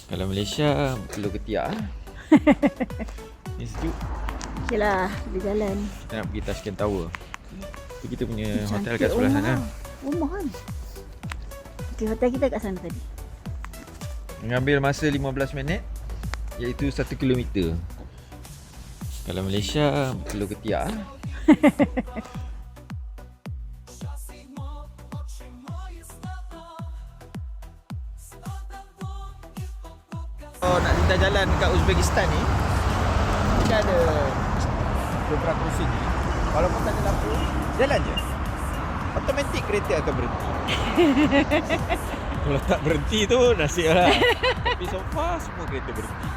Kalau Malaysia perlu ketiak lah. Ni sejuk. Okey lah, dia jalan. Kita nak pergi Tashkent Tower. Tu kita punya hotel Cantik kat sebelah rumah. sana. Rumah kan? Okey, hotel kita kat sana tadi. Mengambil masa 15 minit, iaitu 1 kilometer. Kalau Malaysia perlu ketiak lah. Kalau nak lintas jalan kat Uzbekistan ni, kita ada zebra crossing ni. Kalau kau tak ada lampu, jalan je. Automatik kereta akan berhenti. Kalau tak berhenti tu nasib lah. Tapi so far semua kereta berhenti.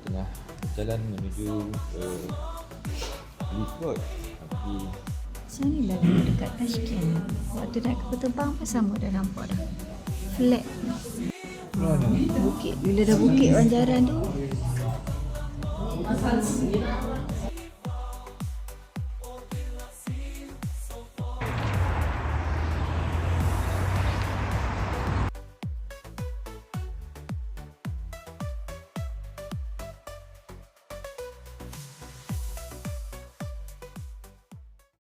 Tengah berjalan menuju Lisbon. Tapi Macam ni lah dulu dekat Tashkent. Waktu nak kapal terbang pun sama dah nampak dah. Flat. Bukit. Bila dah bukit Banjaran tu.